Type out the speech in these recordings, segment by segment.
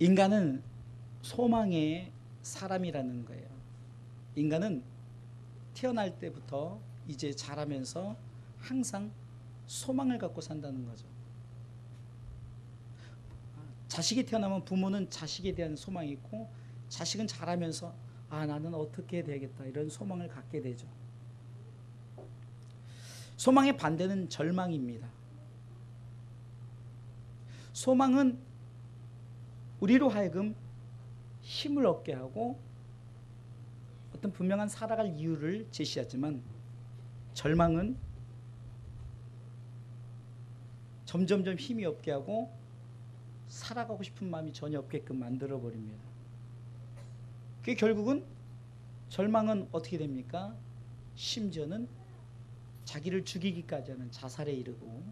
인간은 소망의 사람이라는 거예요. 인간은 태어날 때부터 이제 자라면서 항상 소망을 갖고 산다는 거죠. 자식이 태어나면 부모는 자식에 대한 소망이 있고, 자식은 자라면서 나는 어떻게 해야 되겠다 이런 소망을 갖게 되죠. 소망의 반대는 절망입니다. 소망은 우리로 하여금 힘을 얻게 하고 어떤 분명한 살아갈 이유를 제시하지만, 절망은 점점점 힘이 없게 하고 살아가고 싶은 마음이 전혀 없게끔 만들어 버립니다. 그게 결국은, 절망은 어떻게 됩니까? 심지어는 자기를 죽이기까지 하는 자살에 이르고,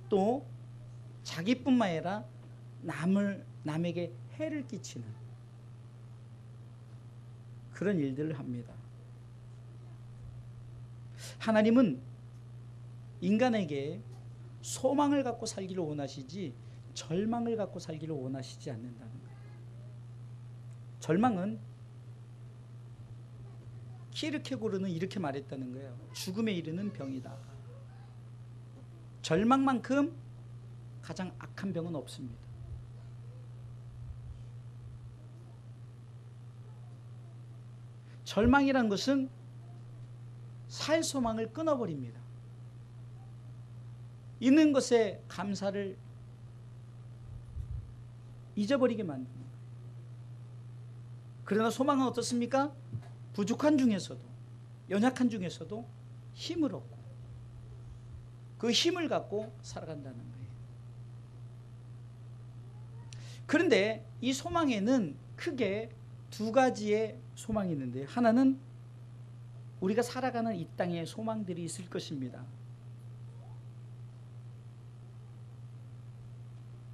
또 자기뿐만 아니라 남에게 해를 끼치는 그런 일들을 합니다. 하나님은 인간에게 소망을 갖고 살기를 원하시지 절망을 갖고 살기를 원하시지 않는다는 거예요. 절망은 키르케고르는 이렇게 말했다는 거예요. 죽음에 이르는 병이다. 절망만큼 가장 악한 병은 없습니다. 절망이란 것은 살 소망을 끊어버립니다. 있는 것에 감사를 잊어버리게 만드는 거예요. 그러나 소망은 어떻습니까? 부족한 중에서도, 연약한 중에서도 힘을 얻고 그 힘을 갖고 살아간다는 거예요. 그런데 이 소망에는 크게 두 가지의 소망이 있는데, 하나는 우리가 살아가는 이 땅에 소망들이 있을 것입니다.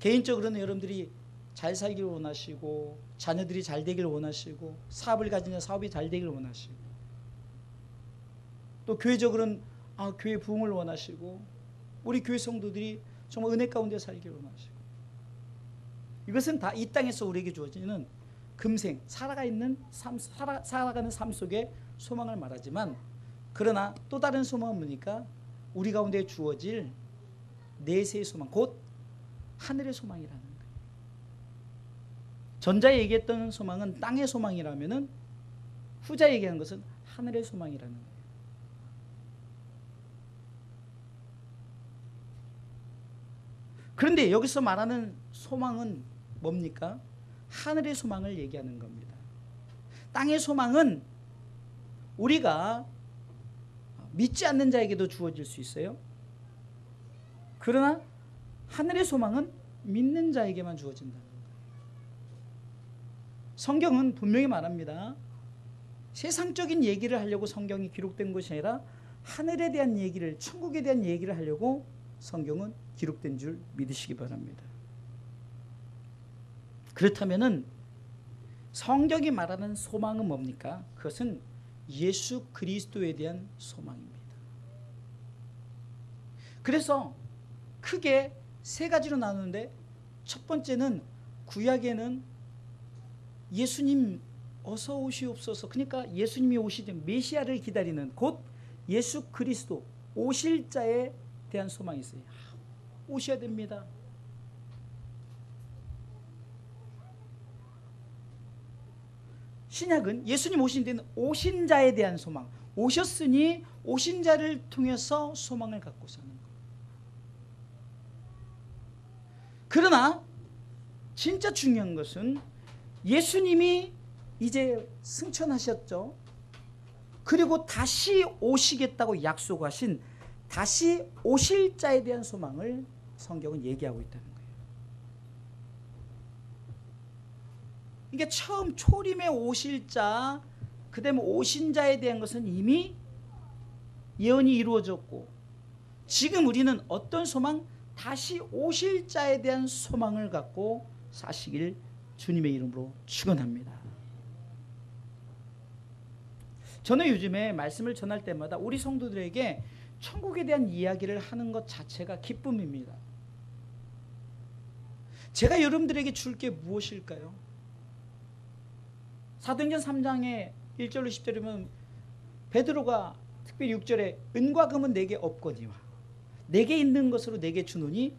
개인적으로는 여러분들이 잘 살기를 원하시고, 자녀들이 잘 되기를 원하시고, 사업을 가진 사업이 잘 되기를 원하시고, 또 교회적으로는 교회 부흥을 원하시고, 우리 교회 성도들이 정말 은혜 가운데 살기를 원하시고, 이것은 다 이 땅에서 우리에게 주어지는 금생 살아가는 삶 속에 소망을 말하지만, 그러나 또 다른 소망은 뭡니까? 우리 가운데 주어질 내세의 소망, 곧 하늘의 소망이라는 거예요. 전자에 얘기했던 소망은 땅의 소망이라면은, 후자에 얘기한 것은 하늘의 소망이라는 거예요. 그런데 여기서 말하는 소망은 뭡니까? 하늘의 소망을 얘기하는 겁니다. 땅의 소망은 우리가 믿지 않는 자에게도 주어질 수 있어요. 그러나 하늘의 소망은 믿는 자에게만 주어진다는 거예요. 성경은 분명히 말합니다. 세상적인 얘기를 하려고 성경이 기록된 것이 아니라 하늘에 대한 얘기를, 천국에 대한 얘기를 하려고 성경은 기록된 줄 믿으시기 바랍니다. 그렇다면은 성경이 말하는 소망은 뭡니까? 그것은 예수 그리스도에 대한 소망입니다. 그래서 크게 세 가지로 나누는데, 첫 번째는 구약에는 예수님 어서 오시옵소서, 그러니까 예수님이 오시든 메시아를 기다리는, 곧 예수 그리스도 오실 자에 대한 소망이 있어요. 오셔야 됩니다. 신약은 예수님 오신 데는 오신 자에 대한 소망, 오셨으니 오신 자를 통해서 소망을 갖고 사는 거예요. 그러나 진짜 중요한 것은 예수님이 이제 승천하셨죠. 그리고 다시 오시겠다고 약속하신 다시 오실 자에 대한 소망을 성경은 얘기하고 있다는 거예요. 이게 처음 초림에 오실 자, 그 다음에 오신 자에 대한 것은 이미 예언이 이루어졌고, 지금 우리는 어떤 소망? 다시 오실 자에 대한 소망을 갖고 사시길 주님의 이름으로 축원합니다. 저는 요즘에 말씀을 전할 때마다 우리 성도들에게 천국에 대한 이야기를 하는 것 자체가 기쁨입니다. 제가 여러분들에게 줄 게 무엇일까요? 사도행전 3장의 1절로 10절에 보면 베드로가 특별히 6절에 은과 금은 내게 없거니와 내게 있는 것으로 내게 주노니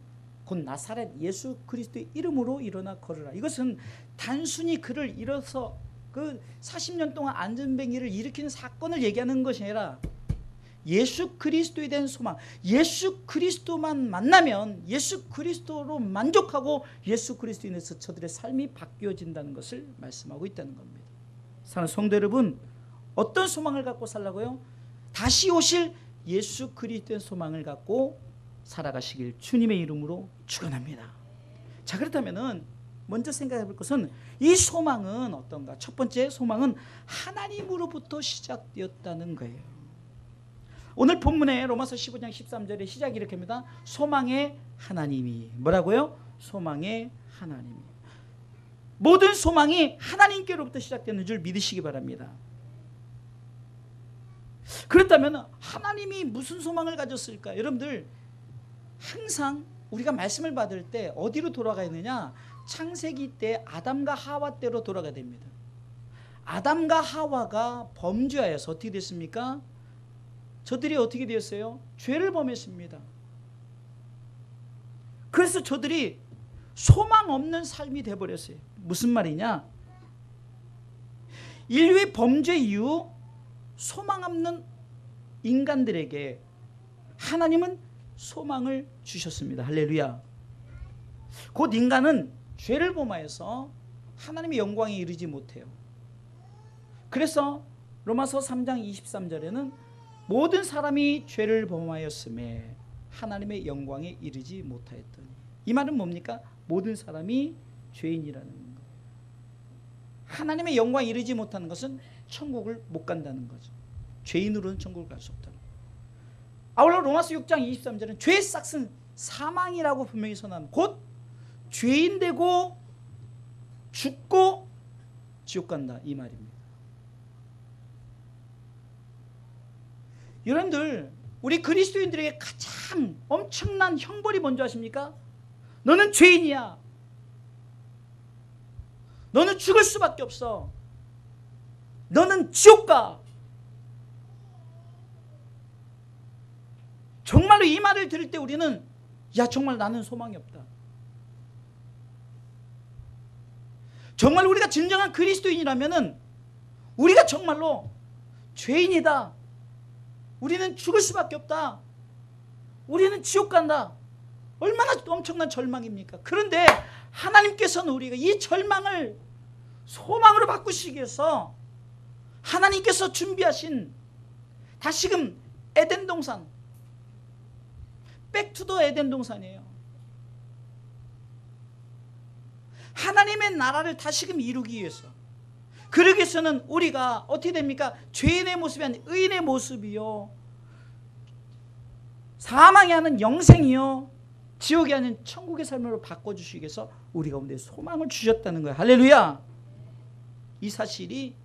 곧 나사렛 예수 그리스도의 이름으로 일어나 걸으라. 이것은 단순히 그를 일어서 그 40년 동안 안전뱅이를 일으키는 사건을 얘기하는 것이 아니라 예수 그리스도에 대한 소망, 예수 그리스도만 만나면 예수 그리스도로 만족하고 예수 그리스도 인해서 저들의 삶이 바뀌어진다는 것을 말씀하고 있다는 겁니다. 사랑하는 성도 여러분, 어떤 소망을 갖고 살라고요? 다시 오실 예수 그리스도의 소망을 갖고 살아가시길 주님의 이름으로 축원합니다. 자, 그렇다면은 먼저 생각해 볼 것은 이 소망은 어떤가? 첫 번째 소망은 하나님으로부터 시작되었다는 거예요. 오늘 본문에 로마서 15장 13절에 시작이 이렇게 합니다. 소망의 하나님이 뭐라고요? 소망의 하나님이. 모든 소망이 하나님께로부터 시작되는 줄 믿으시기 바랍니다. 그렇다면 하나님이 무슨 소망을 가졌을까? 여러분들 항상 우리가 말씀을 받을 때 어디로 돌아가야 되느냐? 창세기 때 아담과 하와 때로 돌아가야 됩니다. 아담과 하와가 범죄하여서 어떻게 됐습니까? 저들이 어떻게 되었어요? 죄를 범했습니다. 그래서 저들이 소망 없는 삶이 되어버렸어요. 무슨 말이냐? 인류의 범죄 이후 소망 없는 인간들에게 하나님은 소망을 주셨습니다. 할렐루야. 곧 인간은 죄를 범하여서 하나님의 영광에 이르지 못해요. 그래서 로마서 3장 23절에는 모든 사람이 죄를 범하였음에 하나님의 영광에 이르지 못하였더니, 이 말은 뭡니까? 모든 사람이 죄인이라는 거예요. 하나님의 영광에 이르지 못하는 것은 천국을 못 간다는 거죠. 죄인으로는 천국을 갈 수 없다는 거예요. 아울러 로마서 6장 23절은 죄의 싹은 사망이라고 분명히 선언한, 곧 죄인 되고 죽고 지옥 간다, 이 말입니다. 여러분들, 우리 그리스도인들에게 가장 엄청난 형벌이 뭔지 아십니까? 너는 죄인이야. 너는 죽을 수밖에 없어. 너는 지옥 가. 정말로 이 말을 들을 때 우리는 야, 정말 나는 소망이 없다. 정말 우리가 진정한 그리스도인이라면은 우리가 정말로 죄인이다. 우리는 죽을 수밖에 없다. 우리는 지옥 간다. 얼마나 엄청난 절망입니까? 그런데 하나님께서는 우리가 이 절망을 소망으로 바꾸시기 위해서 하나님께서 준비하신 다시금 에덴 동산, 백투더 에덴 동산이에요. 하나님의 나라를 다시금 이루기 위해서, 그러기 위해서는 우리가 어떻게 됩니까? 죄인의 모습이 아닌 의인의 모습이요, 사망이 하는 영생이요, 지옥이 아닌 천국의 삶으로 바꿔주시기 위해서 우리 가운데 소망을 주셨다는 거예요. 할렐루야. 이 사실이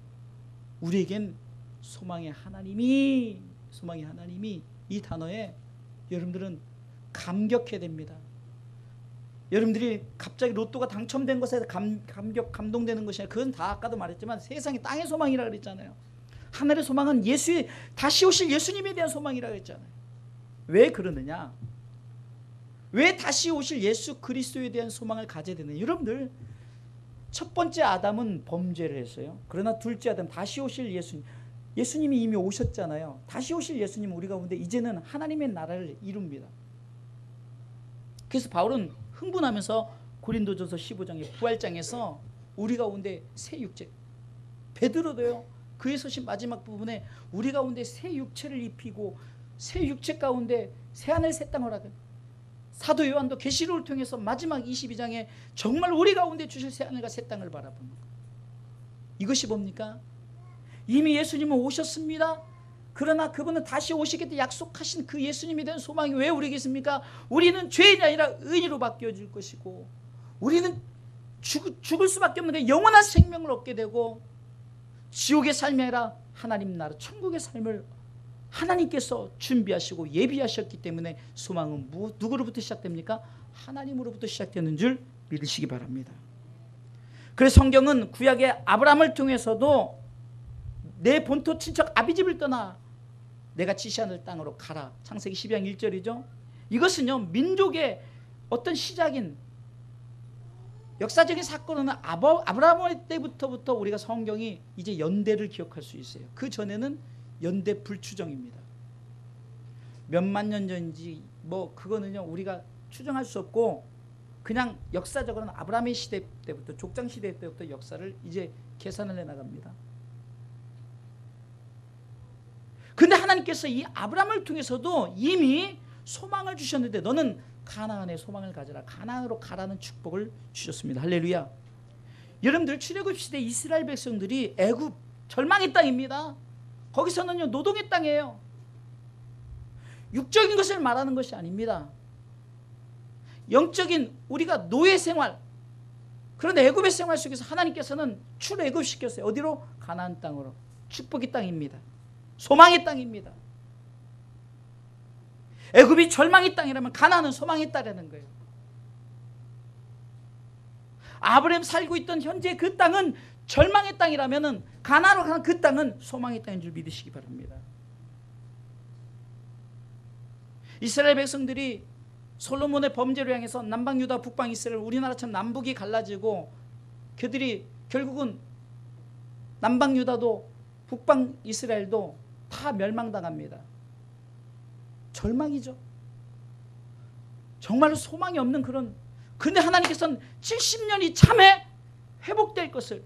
우리에겐 소망의 하나님이 이 단어에 여러분들은 감격해야 됩니다. 여러분들이 갑자기 로또가 당첨된 것에 감동되는 것이 아니라, 그건 다 아까도 말했지만 세상이 땅의 소망이라 그랬잖아요. 하늘의 소망은 다시 오실 예수님에 대한 소망이라 그랬잖아요. 왜 그러느냐? 왜 다시 오실 예수 그리스도에 대한 소망을 가져야 되느냐? 여러분들, 첫 번째 아담은 범죄를 했어요. 그러나 둘째 아담, 다시 오실 예수님이 이미 오셨잖아요. 다시 오실 예수님은 우리 가운데 이제는 하나님의 나라를 이룹니다. 그래서 바울은 흥분하면서 고린도전서 15장의 부활장에서 우리 가운데 새 육체, 베드로도요, 그의 서신 마지막 부분에 우리 가운데 새 육체를 입히고 새 육체 가운데 새 하늘 새 땅을 하든, 사도 요한도 계시록을 통해서 마지막 22장에 정말 우리 가운데 주실 새 하늘과 새 땅을 바라보는 것. 이것이 뭡니까? 이미 예수님은 오셨습니다. 그러나 그분은 다시 오시겠다 약속하신 그 예수님에 대한 소망이 왜 우리에게 있습니까? 우리는 죄인이 아니라 의인으로 바뀌어질 것이고, 우리는 죽을 수밖에 없는 영원한 생명을 얻게 되고, 지옥의 삶이 아니라 하나님 나라 천국의 삶을 하나님께서 준비하시고 예비하셨기 때문에 소망은 누구로부터 시작됩니까? 하나님으로부터 시작되는 줄 믿으시기 바랍니다. 그래서 성경은 구약의 아브라함을 통해서도 내 본토 친척 아비집을 떠나 내가 지시하는 땅으로 가라. 창세기 12장 1절이죠. 이것은요, 민족의 어떤 시작인 역사적인 사건은 아브라함 때부터 우리가 성경이 이제 연대를 기억할 수 있어요. 그 전에는 연대 불추정입니다. 몇만 년 전인지 뭐 그거는요 우리가 추정할 수 없고, 그냥 역사적으로는 아브라함의 시대 때부터, 족장 시대 때부터 역사를 이제 계산을 해나갑니다. 근데 하나님께서 이 아브라함을 통해서도 이미 소망을 주셨는데, 너는 가나안의 소망을 가져라, 가나안으로 가라는 축복을 주셨습니다. 할렐루야. 여러분들, 출애굽 시대 이스라엘 백성들이 애굽 절망의 땅입니다. 거기서는요 노동의 땅이에요. 육적인 것을 말하는 것이 아닙니다. 영적인 우리가 노예 생활, 그런 애굽의 생활 속에서 하나님께서는 출애굽시켰어요. 어디로? 가나안 땅으로. 축복의 땅입니다. 소망의 땅입니다. 애굽이 절망의 땅이라면 가나안은 소망의 땅이라는 거예요. 아브라함 살고 있던 현재 그 땅은 절망의 땅이라면 가나안으로 가는 그 땅은 소망의 땅인 줄 믿으시기 바랍니다. 이스라엘 백성들이 솔로몬의 범죄를 향해서 남방 유다 북방 이스라엘, 우리나라처럼 남북이 갈라지고 그들이 결국은 남방 유다도 북방 이스라엘도 다 멸망당합니다. 절망이죠. 정말로 소망이 없는 그런, 근데 하나님께서는 70년이 참에 회복될 것을,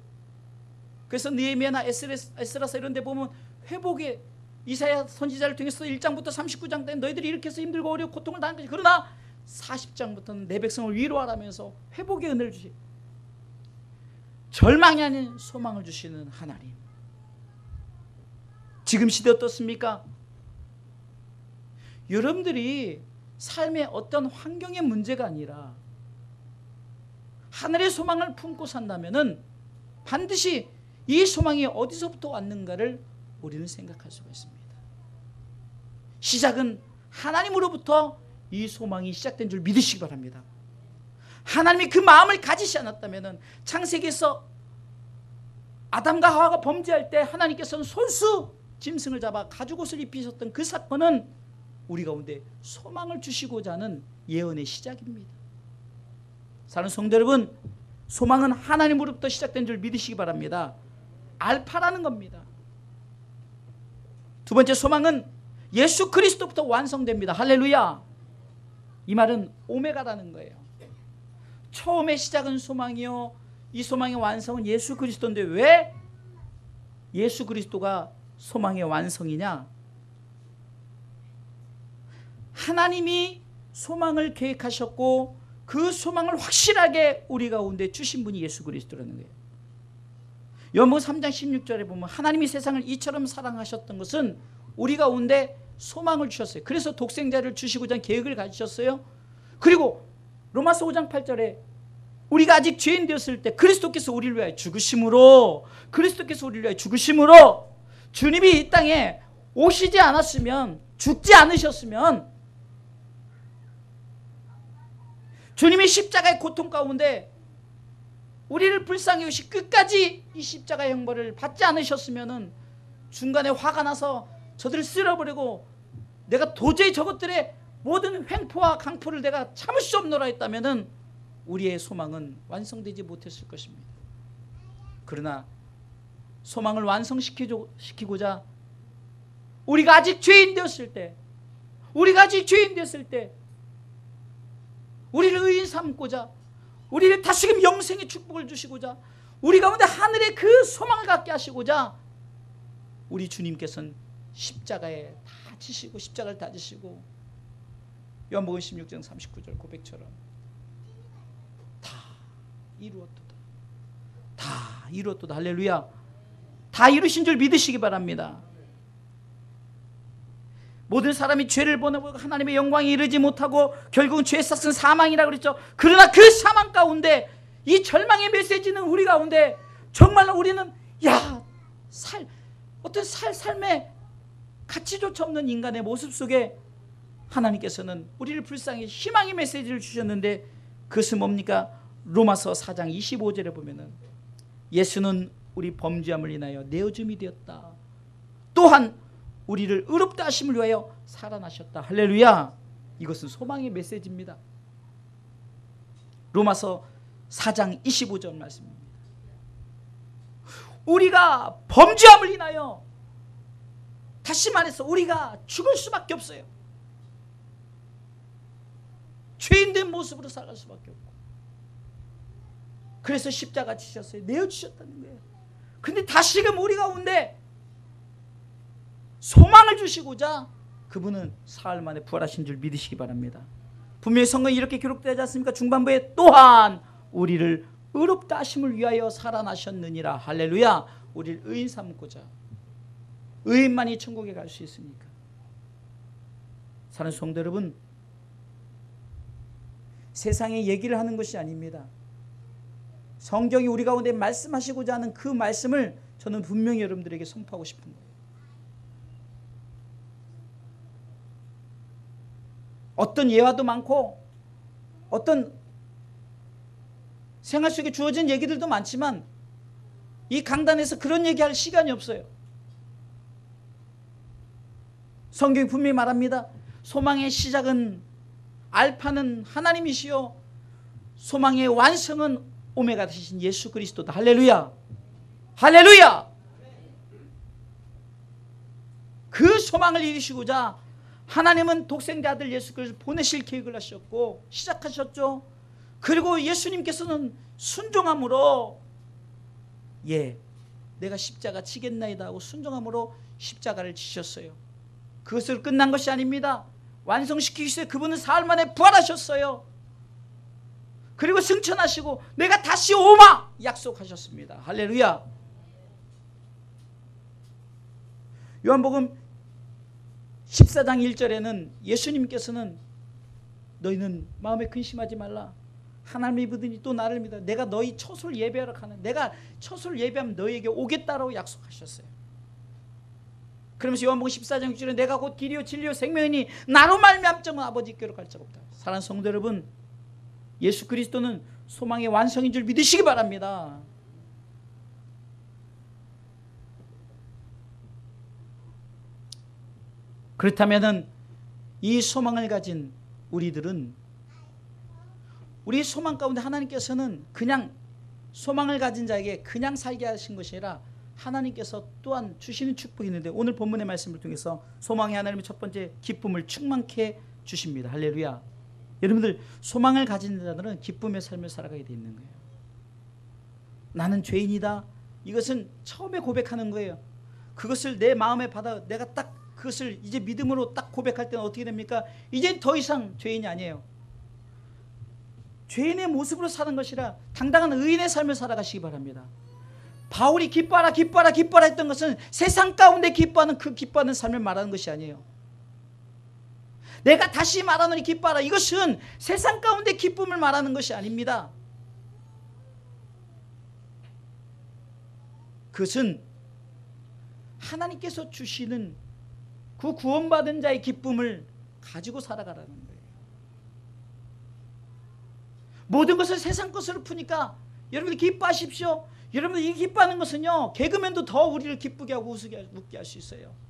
그래서 느헤미야나 에스라서 이런 데 보면 회복의 이사야 선지자를 통해서 1장부터 39장 때 너희들이 이렇게 해서 힘들고 어렵고 고통을 당한 것이, 그러나 40장부터는 내 백성을 위로하라면서 회복의 은혜를 주시, 절망이 아닌 소망을 주시는 하나님. 지금 시대 어떻습니까? 여러분들이 삶의 어떤 환경의 문제가 아니라 하늘의 소망을 품고 산다면은 반드시 이 소망이 어디서부터 왔는가를 우리는 생각할 수가 있습니다. 시작은 하나님으로부터 이 소망이 시작된 줄 믿으시기 바랍니다. 하나님이 그 마음을 가지시 않았다면 창세기에서 아담과 하와가 범죄할 때 하나님께서는 손수 짐승을 잡아 가죽옷을 입히셨던 그 사건은 우리 가운데 소망을 주시고자 하는 예언의 시작입니다. 사랑하는 성도 여러분, 소망은 하나님으로부터 시작된 줄 믿으시기 바랍니다. 알파라는 겁니다. 두 번째, 소망은 예수 그리스도부터 완성됩니다. 할렐루야. 이 말은 오메가라는 거예요. 처음의 시작은 소망이요, 이 소망의 완성은 예수 그리스도인데 왜 예수 그리스도가 소망의 완성이냐? 하나님이 소망을 계획하셨고 그 소망을 확실하게 우리 가운데 주신 분이 예수 그리스도라는 거예요. 요한복음 3장 16절에 보면 하나님이 세상을 이처럼 사랑하셨던 것은 우리 가운데 소망을 주셨어요. 그래서 독생자를 주시고자 하는 계획을 가지셨어요. 그리고 로마서 5장 8절에 우리가 아직 죄인 되었을 때 그리스도께서 우리를 위하여 죽으심으로, 그리스도께서 우리를 위하여 죽으심으로, 주님이 이 땅에 오시지 않았으면, 죽지 않으셨으면, 주님이 십자가의 고통 가운데 우리를 불쌍히 여기시 끝까지 이 십자가의 형벌을 받지 않으셨으면 중간에 화가 나서 저들을 쓸어버리고 내가 도저히 저것들의 모든 횡포와 강포를 내가 참을 수 없노라 했다면 우리의 소망은 완성되지 못했을 것입니다. 그러나 소망을 완성시키고자 우리가 아직 죄인 되었을 때, 우리를 의인 삼고자, 우리를 다시금 영생의 축복을 주시고자, 우리 가운데 하늘의 그 소망을 갖게 하시고자 우리 주님께서는 십자가에 다 지시고, 십자가를 다 지시고, 요한복음 16장 39절 고백처럼 다 이루었도다, 다 이루었도다. 할렐루야. 다 이루신 줄 믿으시기 바랍니다. 모든 사람이 죄를 범하고 하나님의 영광에 이르지 못하고 결국은 죄의 삭은 사망이라고 그랬죠. 그러나 그 사망 가운데 이 절망의 메시지는 우리 가운데 정말로 우리는 어떤 삶의 가치조차 없는 인간의 모습 속에 하나님께서는 우리를 불쌍히 희망의 메시지를 주셨는데, 그것은 뭡니까? 로마서 4장 25절에 보면은 예수는 우리 범죄함을 인하여 내어줌이 되었다. 또한 우리를 의롭다 하심을 위하여 살아나셨다. 할렐루야. 이것은 소망의 메시지입니다. 로마서 4장 25절 말씀입니다. 우리가 범죄함을 인하여, 다시 말해서 우리가 죽을 수밖에 없어요. 죄인된 모습으로 살아갈 수밖에 없고, 그래서 십자가 지셨어요. 내어주셨다는 거예요. 근데 다시금 우리 가운데 소망을 주시고자 그분은 사흘 만에 부활하신 줄 믿으시기 바랍니다. 분명히 성경에 이렇게 기록되지 않습니까? 중반부에 또한 우리를 의롭다 하심을 위하여 살아나셨느니라. 할렐루야. 우리를 의인 삼고자. 의인만이 천국에 갈 수 있으니까. 사랑하는 성도 여러분, 세상에 얘기를 하는 것이 아닙니다. 성경이 우리 가운데 말씀하시고자 하는 그 말씀을 저는 분명히 여러분들에게 선포하고 싶은 거예요. 어떤 예화도 많고 어떤 생활 속에 주어진 얘기들도 많지만 이 강단에서 그런 얘기할 시간이 없어요. 성경이 분명히 말합니다. 소망의 시작은, 알파는 하나님이시요 소망의 완성은 오메가 되신 예수 그리스도다. 할렐루야. 할렐루야. 그 소망을 이루시고자 하나님은 독생자 아들 예수 그리스도를 보내실 계획을 하셨고 시작하셨죠. 그리고 예수님께서는 순종함으로 내가 십자가 지겠나이다 하고 순종함으로 십자가를 지셨어요. 그것을 끝난 것이 아닙니다. 완성시키기 위해 그분은 사흘 만에 부활하셨어요. 그리고 승천하시고 내가 다시 오마 약속하셨습니다. 할렐루야. 요한복음 14장 1절에는 예수님께서는 너희는 마음에 근심하지 말라. 하나님을 믿으니 또 나를 믿어. 내가 너희 처소를 예배하러 가는, 내가 처소를 예배하면 너희에게 오겠다라고 약속하셨어요. 그러면서 요한복음 14장 6절에 내가 곧 길이요 진리요 생명이니 나로 말미암자면 아버지께로 갈 자가 없다. 사랑하는 성도 여러분, 예수 그리스도는 소망의 완성인 줄 믿으시기 바랍니다. 그렇다면은 이 소망을 가진 우리들은, 우리 소망 가운데 하나님께서는 그냥 소망을 가진 자에게 그냥 살게 하신 것이 아니라 하나님께서 또한 주시는 축복이 있는데, 오늘 본문의 말씀을 통해서 소망의 하나님의 첫 번째 기쁨을 충만케 주십니다. 할렐루야. 여러분들, 소망을 가진 자들은 기쁨의 삶을 살아가게 돼 있는 거예요. 나는 죄인이다. 이것은 처음에 고백하는 거예요. 그것을 내 마음에 받아 내가 딱 그것을 이제 믿음으로 딱 고백할 때는 어떻게 됩니까? 이젠 더 이상 죄인이 아니에요. 죄인의 모습으로 사는 것이라 당당한 의인의 삶을 살아가시기 바랍니다. 바울이 기뻐하라 기뻐하라 기뻐하라 했던 것은 세상 가운데 기뻐하는 그 기뻐하는 삶을 말하는 것이 아니에요. 내가 다시 말하노니 기뻐하라, 이것은 세상 가운데 기쁨을 말하는 것이 아닙니다. 그것은 하나님께서 주시는 그 구원받은 자의 기쁨을 가지고 살아가라는 거예요. 모든 것을 세상 것으로 푸니까 여러분들 기뻐하십시오. 여러분들 이 기뻐하는 것은요, 개그맨도 더 우리를 기쁘게 하고 웃게 할 수 있어요.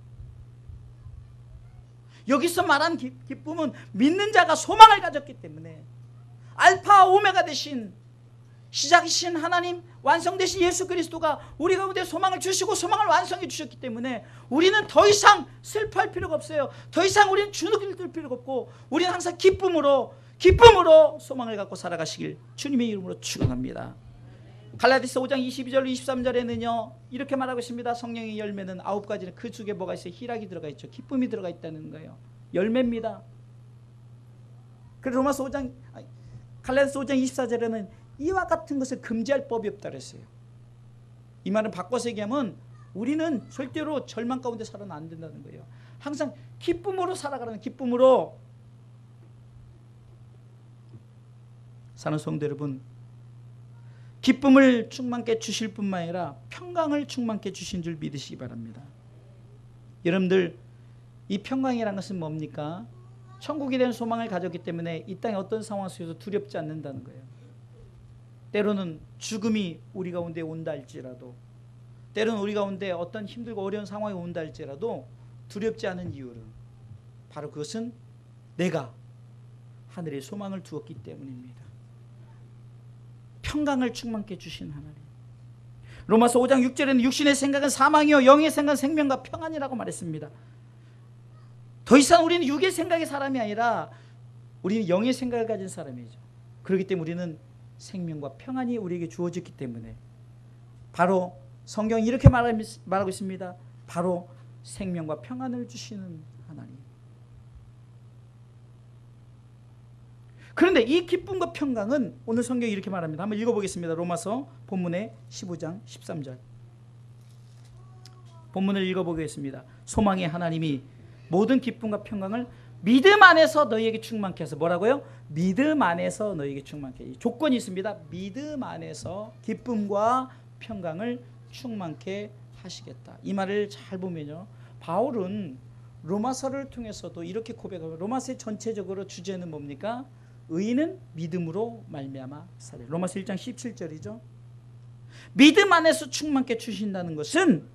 여기서 말한 기쁨은 믿는 자가 소망을 가졌기 때문에, 알파 오메가 되신 시작이신 하나님, 완성되신 예수 그리스도가 우리 가운데 소망을 주시고 소망을 완성해 주셨기 때문에 우리는 더 이상 슬퍼할 필요가 없어요. 더 이상 우리는 주눅을 들 필요가 없고, 우리는 항상 기쁨으로 소망을 갖고 살아가시길 주님의 이름으로 축원합니다. 갈라디아서 5장 22절 23절에는요 이렇게 말하고 있습니다. 성령의 열매는 9가지는 그 중에 뭐가 있어요? 희락이 들어가 있죠. 기쁨이 들어가 있다는 거예요. 열매입니다. 그래서 갈라디아서 5장 24절에는 이와 같은 것을 금지할 법이 없다 그랬어요. 이 말은 바꿔서 얘기하면 우리는 절대로 절망 가운데 살아는 안 된다는 거예요. 항상 기쁨으로 살아가라는, 기쁨으로. 사는 성도 여러분, 기쁨을 충만케 주실 뿐만 아니라 평강을 충만케 주신 줄 믿으시기 바랍니다. 여러분들, 이 평강이라는 것은 뭡니까? 천국에 대한 소망을 가졌기 때문에 이 땅의 어떤 상황 속에서 두렵지 않는다는 거예요. 때로는 죽음이 우리 가운데 온다 할지라도, 때로는 우리 가운데 어떤 힘들고 어려운 상황이 온다 할지라도 두렵지 않은 이유는 바로 그것은 내가 하늘에 소망을 두었기 때문입니다. 평강을 충만케 주신 하나님. 로마서 5장 6절에는 육신의 생각은 사망이요 영의 생각은 생명과 평안이라고 말했습니다. 더 이상 우리는 육의 생각의 사람이 아니라 우리는 영의 생각을 가진 사람이죠. 그렇기 때문에 우리는 생명과 평안이 우리에게 주어졌기 때문에 바로 성경이 이렇게 말하고 있습니다. 바로 생명과 평안을 주시는 하나님. 그런데 이 기쁨과 평강은 오늘 성경이 이렇게 말합니다. 한번 읽어보겠습니다. 로마서 본문의 15장 13절. 본문을 읽어보겠습니다. 소망의 하나님이 모든 기쁨과 평강을 믿음 안에서 너희에게 충만케 해서, 뭐라고요? 믿음 안에서 너희에게 충만케 해서. 조건이 있습니다. 믿음 안에서 기쁨과 평강을 충만케 하시겠다. 이 말을 잘 보면요, 바울은 로마서를 통해서도 이렇게 고백하고, 로마서의 전체적으로 주제는 뭡니까? 의인은 믿음으로 말미암아 살리라. 로마서 1장 17절이죠. 믿음 안에서 충만케 주신다는 것은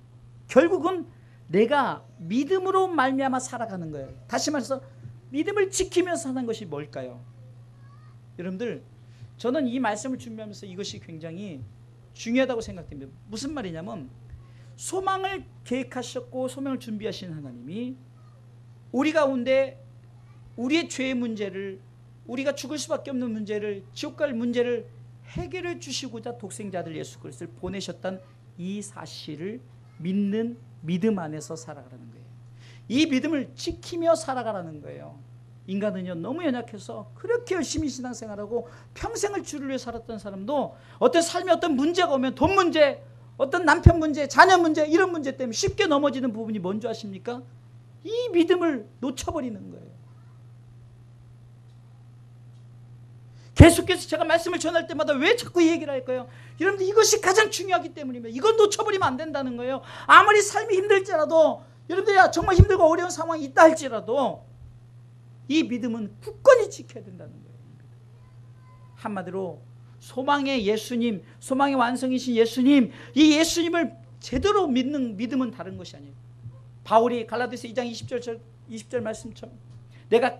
결국은 내가 믿음으로 말미암아 살아가는 거예요. 다시 말해서 믿음을 지키면서 사는 것이 뭘까요? 여러분들, 저는 이 말씀을 준비하면서 이것이 굉장히 중요하다고 생각됩니다. 무슨 말이냐면, 소망을 계획하셨고 소망을 준비하신 하나님이 우리 가운데 우리의 죄의 문제를, 우리가 죽을 수밖에 없는 문제를, 지옥 갈 문제를 해결해 주시고자 독생자 아들 예수 그리스도를 보내셨다는 이 사실을 믿는 믿음 안에서 살아가라는 거예요. 이 믿음을 지키며 살아가라는 거예요. 인간은요, 너무 연약해서 그렇게 열심히 신앙생활하고 평생을 주를 위해 살았던 사람도 어떤 삶에 어떤 문제가 오면, 돈 문제, 어떤 남편 문제, 자녀 문제, 이런 문제 때문에 쉽게 넘어지는 부분이 뭔지 아십니까? 이 믿음을 놓쳐버리는 거예요. 계속해서 제가 말씀을 전할 때마다 왜 자꾸 이 얘기를 할까요? 여러분들, 이것이 가장 중요하기 때문입니다. 이건 놓쳐버리면 안 된다는 거예요. 아무리 삶이 힘들지라도, 여러분들 정말 힘들고 어려운 상황이 있다 할지라도 이 믿음은 굳건히 지켜야 된다는 거예요. 한마디로 소망의 예수님, 소망의 완성이신 예수님, 이 예수님을 제대로 믿는 믿음은 다른 것이 아니에요. 바울이 갈라디아서 2장 20절 말씀처럼 내가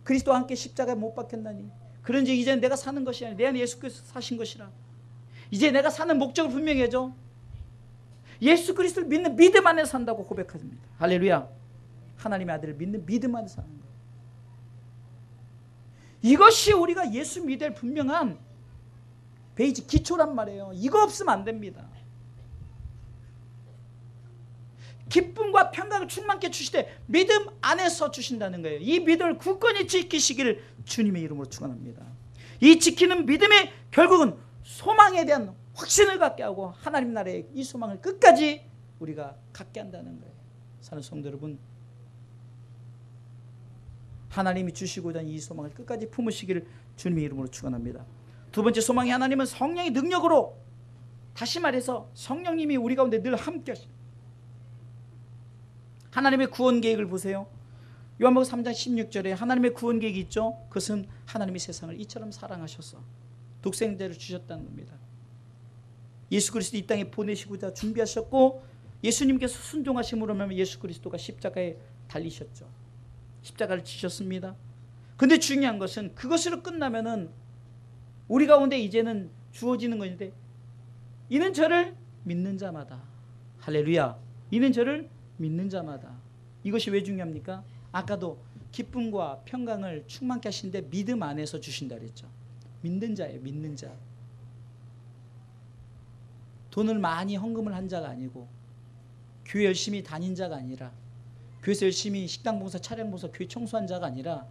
그리스도와 함께 십자가에 못 박혔나니 그런즉 이제 내가 사는 것이 아니라 내 안에 예수께서 사신 것이라. 이제 내가 사는 목적을 분명히 해줘. 예수 그리스도를 믿는 믿음 안에서 산다고 고백합니다. 할렐루야. 하나님의 아들을 믿는 믿음 안에서 사는 거예요. 이것이 우리가 예수 믿을 분명한 베이직 기초란 말이에요. 이거 없으면 안 됩니다. 기쁨과 평강을 충만케 주시되 믿음 안에서 주신다는 거예요. 이 믿음을 굳건히 지키시기를 주님의 이름으로 축원합니다. 이 지키는 믿음이 결국은 소망에 대한 확신을 갖게 하고 하나님 나라의 이 소망을 끝까지 우리가 갖게 한다는 거예요. 사는 성도 여러분, 하나님이 주시고자 하는 이 소망을 끝까지 품으시기를 주님의 이름으로 축원합니다. 두 번째, 소망의 하나님은 성령의 능력으로, 다시 말해서 성령님이 우리 가운데 늘 함께 하십니다. 하나님의 구원 계획을 보세요. 요한복음 3장 16절에 하나님의 구원 계획이 있죠. 그것은 하나님이 세상을 이처럼 사랑하셔서 독생자를 주셨다는 겁니다. 예수 그리스도 이 땅에 보내시고자 준비하셨고, 예수님께서 순종하심으로 하면 예수 그리스도가 십자가에 달리셨죠. 십자가를 지셨습니다. 근데 중요한 것은 그것으로 끝나면은 우리 가운데 이제는 주어지는 것인데, 이는 저를 믿는 자마다, 할렐루야, 이는 저를 믿는 자마다. 이것이 왜 중요합니까? 아까도 기쁨과 평강을 충만케 하시는데 믿음 안에서 주신다 그랬죠. 믿는 자예요. 믿는 자. 돈을 많이 헌금을 한 자가 아니고, 교회 열심히 다닌 자가 아니라, 교회에서 열심히 식당 봉사, 차량 봉사, 교회 청소한 자가 아니라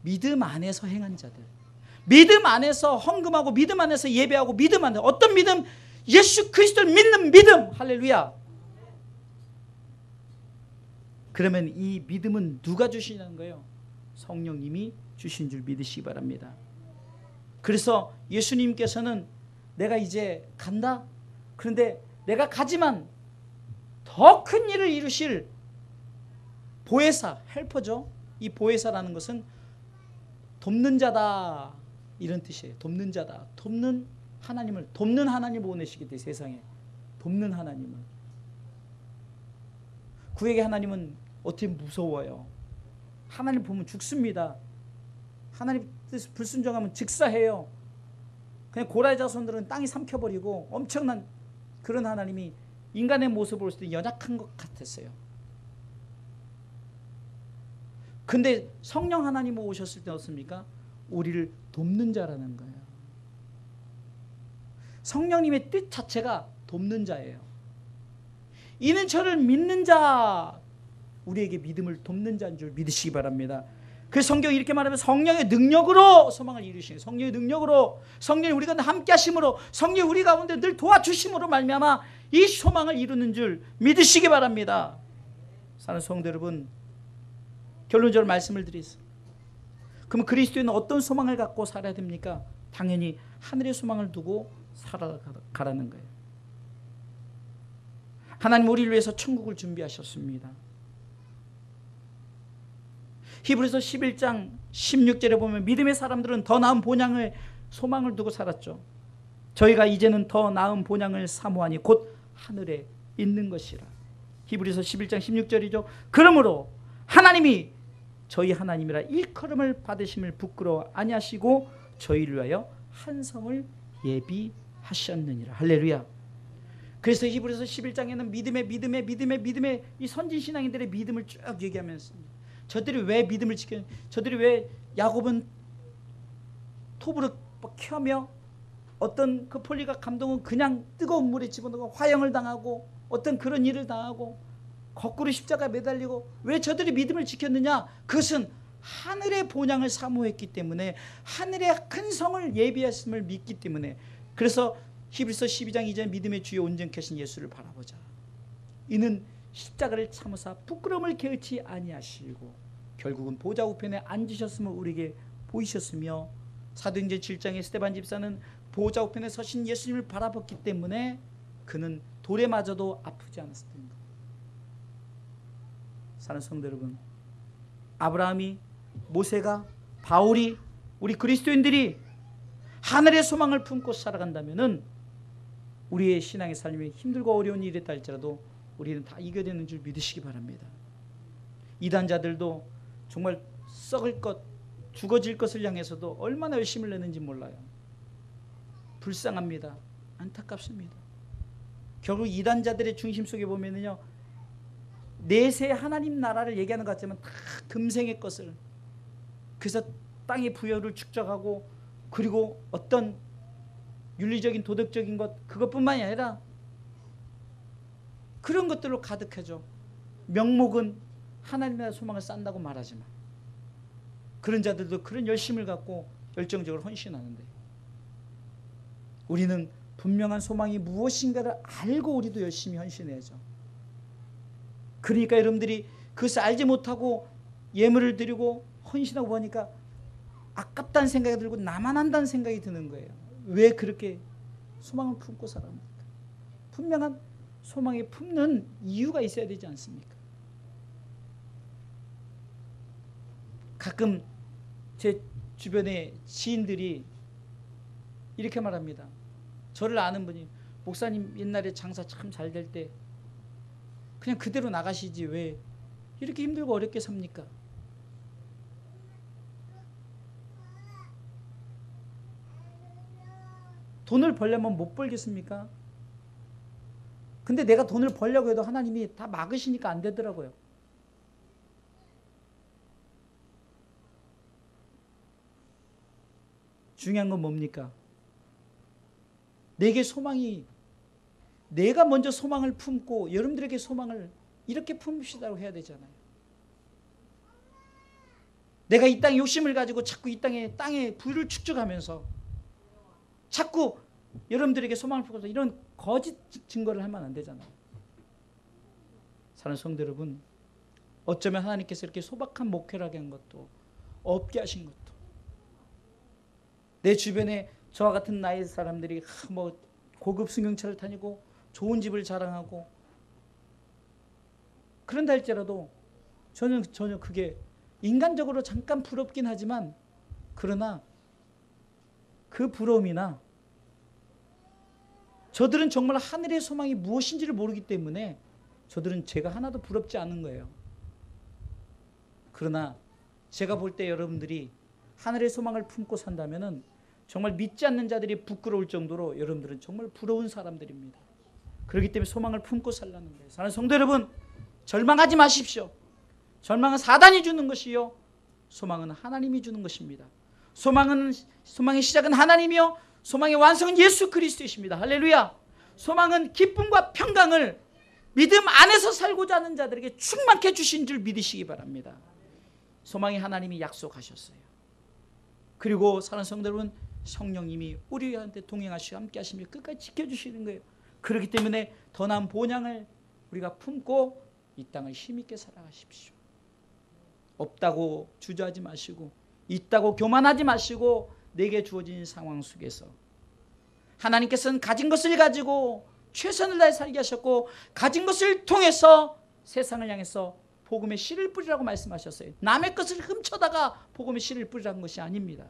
믿음 안에서 행한 자들, 믿음 안에서 헌금하고 믿음 안에서 예배하고 믿음 안에서, 어떤 믿음? 예수 그리스도를 믿는 믿음. 할렐루야. 그러면 이 믿음은 누가 주시는 거예요? 성령님이 주신 줄 믿으시기 바랍니다. 그래서 예수님께서는 내가 이제 간다. 그런데 내가 가지만 더 큰 일을 이루실 보혜사, 헬퍼죠. 이 보혜사라는 것은 돕는 자다, 이런 뜻이에요. 돕는 자다, 돕는 하나님을 돕는 하나님을 보내시게 돼. 세상에 돕는 하나님을. 구약의 하나님은 어떻게 무서워요. 하나님 보면 죽습니다. 하나님 뜻 불순종하면 즉사해요. 그냥 고라의 자손들은 땅이 삼켜버리고 엄청난 그런 하나님이 인간의 모습을 볼 때 연약한 것 같았어요. 근데 성령 하나님 오셨을 때 어떻습니까? 우리를 돕는 자라는 거예요. 성령님의 뜻 자체가 돕는 자예요. 이는 저를 믿는 자, 우리에게 믿음을 돕는 자인 줄 믿으시기 바랍니다. 그 성경이 이렇게 말하면 성령의 능력으로 소망을 이루시는, 성령의 능력으로, 성령이 우리가 함께 하심으로, 성령이 우리 가운데 늘 도와주심으로 말미암아 이 소망을 이루는 줄 믿으시기 바랍니다. 사랑하는 성도 여러분, 결론적으로 말씀을 드리겠습니다. 그럼 그리스도인은 어떤 소망을 갖고 살아야 됩니까? 당연히 하늘의 소망을 두고 살아가라는 거예요. 하나님 우리를 위해서 천국을 준비하셨습니다. 히브리서 11장 16절에 보면 믿음의 사람들은 더 나은 본향을 소망을 두고 살았죠. 저희가 이제는 더 나은 본향을 사모하니 곧 하늘에 있는 것이라. 히브리서 11장 16절이죠. 그러므로 하나님이 저희 하나님이라 일컬음을 받으심을 부끄러워 아니하시고 저희를 위하여 한 성을 예비하셨느니라. 할렐루야. 그래서 히브리서 11장에는 믿음의 이 선진신앙인들의 믿음을 쭉 얘기하면서 저들이 왜 믿음을 지켜, 저들이 왜 야곱은 톱으로 켜며 어떤 그 폴리가 감동은 그냥 뜨거운 물에 집어넣고 화형을 당하고 어떤 그런 일을 당하고 거꾸로 십자가에 매달리고 왜 저들이 믿음을 지켰느냐? 그것은 하늘의 본향을 사모했기 때문에, 하늘의 큰 성을 예비했음을 믿기 때문에. 그래서 히브리서 12장 2절 믿음의 주요 온전케 하신 예수를 바라보자. 이는 십자가를 참으사 부끄러움을 게으치 아니하시고 결국은 보좌 우편에 앉으셨음을 우리에게 보이셨으며, 사도행전 7장의 스데반 집사는 보좌 우편에 서신 예수님을 바라봤기 때문에 그는 돌에 맞아도 아프지 않았을 겁니다. 사랑하는 성도 여러분, 아브라함이, 모세가, 바울이, 우리 그리스도인들이 하늘의 소망을 품고 살아간다면은 우리의 신앙의 삶이 힘들고 어려운 일이다 할지라도 우리는 다 이겨내는 줄 믿으시기 바랍니다. 이단자들도 정말 썩을 것, 죽어질 것을 향해서도 얼마나 열심을 내는지 몰라요. 불쌍합니다. 안타깝습니다. 결국 이단자들의 중심 속에 보면은요, 내세 하나님 나라를 얘기하는 것 같지만 다 금생의 것을, 그래서 땅의 부여를 축적하고, 그리고 어떤 윤리적인 도덕적인 것, 그것뿐만이 아니라 그런 것들로 가득하죠. 명목은 하나님 나라 소망을 쌓는다고 말하지만 그런 자들도 그런 열심을 갖고 열정적으로 헌신하는데, 우리는 분명한 소망이 무엇인가를 알고 우리도 열심히 헌신해야죠. 그러니까 여러분들이 그것을 알지 못하고 예물을 드리고 헌신하고 보니까 아깝다는 생각이 들고 나만 한다는 생각이 드는 거예요. 왜 그렇게 소망을 품고 살아갑니까? 분명한 소망에 품는 이유가 있어야 되지 않습니까? 가끔 제 주변의 지인들이 이렇게 말합니다. 저를 아는 분이, 목사님 옛날에 장사 참 잘 될 때 그냥 그대로 나가시지 왜 이렇게 힘들고 어렵게 삽니까? 돈을 벌려면 못 벌겠습니까? 근데 내가 돈을 벌려고 해도 하나님이 다 막으시니까 안 되더라고요. 중요한 건 뭡니까? 내게 소망이, 내가 먼저 소망을 품고 여러분들에게 소망을 이렇게 품읍시다고 해야 되잖아요. 내가 이 땅에 욕심을 가지고 자꾸 이 땅에 부를 축적하면서 자꾸 여러분들에게 소망을 품고서 이런 거짓 증거를 하면 안 되잖아요. 사랑하는 성도 여러분, 어쩌면 하나님께서 이렇게 소박한 목회를 하게 한 것도, 없게 하신 것도, 내 주변에 저와 같은 나이의 사람들이 뭐 고급 승용차를 다니고 좋은 집을 자랑하고 그런다 할지라도 저는 전혀 그게 인간적으로 잠깐 부럽긴 하지만, 그러나 그 부러움이나 저들은 정말 하늘의 소망이 무엇인지를 모르기 때문에 저들은 제가 하나도 부럽지 않은 거예요. 그러나 제가 볼 때 여러분들이 하늘의 소망을 품고 산다면은 정말 믿지 않는 자들이 부끄러울 정도로 여러분들은 정말 부러운 사람들입니다. 그렇기 때문에 소망을 품고 살라는 거예요. 사랑하는 성도 여러분, 절망하지 마십시오. 절망은 사단이 주는 것이요, 소망은 하나님이 주는 것입니다. 소망의 시작은 하나님이요, 소망의 완성은 예수 그리스도이십니다. 할렐루야. 소망은 기쁨과 평강을 믿음 안에서 살고자 하는 자들에게 충만케 주신 줄 믿으시기 바랍니다. 소망이 하나님이 약속하셨어요. 그리고 사랑하는 성도 여러분, 성령님이 우리한테 동행하시고 함께 하시며 끝까지 지켜주시는 거예요. 그렇기 때문에 더 나은 본향을 우리가 품고 이 땅을 힘있게 살아가십시오. 없다고 주저하지 마시고, 있다고 교만하지 마시고, 내게 주어진 상황 속에서 하나님께서는 가진 것을 가지고 최선을 다해 살게 하셨고, 가진 것을 통해서 세상을 향해서 복음의 씨를 뿌리라고 말씀하셨어요. 남의 것을 훔쳐다가 복음의 씨를 뿌리라는 것이 아닙니다.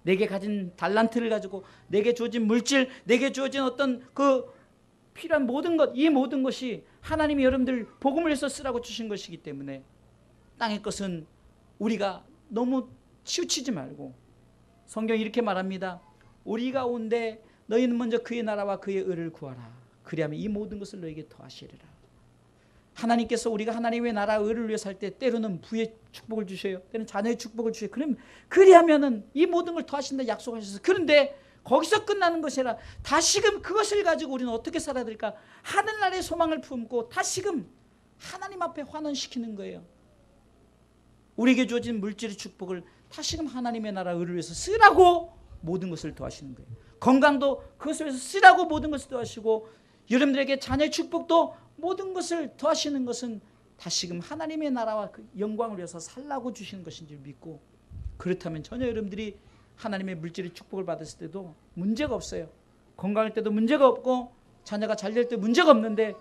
내게 가진 달란트를 가지고, 내게 주어진 물질, 내게 주어진 어떤 그 필요한 모든 것, 이 모든 것이 하나님이 여러분들 복음을 위해서 쓰라고 주신 것이기 때문에 땅의 것은 우리가 너무 치우치지 말고, 성경이 이렇게 말합니다. 우리 가운데 너희는 먼저 그의 나라와 그의 의를 구하라. 그리하면 이 모든 것을 너에게 더하시리라. 하나님께서 우리가 하나님의 나라 의를 위해 살 때 때로는 부의 축복을 주셔요. 때로는 자녀의 축복을 주셔요. 그리하면은 이 모든 걸 더하신다 약속하셔서, 그런데 거기서 끝나는 것이 아니라 다시금 그것을 가지고 우리는 어떻게 살아야 될까? 하늘나라의 소망을 품고 다시금 하나님 앞에 환원시키는 거예요. 우리에게 주어진 물질의 축복을 다시금 하나님의 나라 의를 위해서 쓰라고 모든 것을 더하시는 거예요. 건강도 그것을 위해서 쓰라고 모든 것을 더하시고, 여러분들에게 자녀의 축복도 모든 것을 더하시는 것은 다시금 하나님의 나라와 그 영광을 위해서 살라고 주시는 것인 줄 믿고, 그렇다면 전혀 여러분들이 하나님의 물질의 축복을 받았을 때도 문제가 없어요. 건강할 때도 문제가 없고, 자녀가 잘 될 때 문제가 없는데,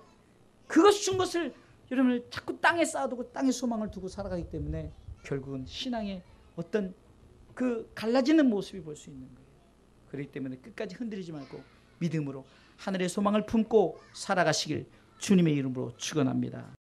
그것 준 것을 여러분을 자꾸 땅에 쌓아두고 땅에 소망을 두고 살아가기 때문에 결국은 신앙의 어떤 그 갈라지는 모습이 볼 수 있는 거예요. 그렇기 때문에 끝까지 흔들리지 말고 믿음으로 하늘의 소망을 품고 살아가시길 주님의 이름으로 축원합니다.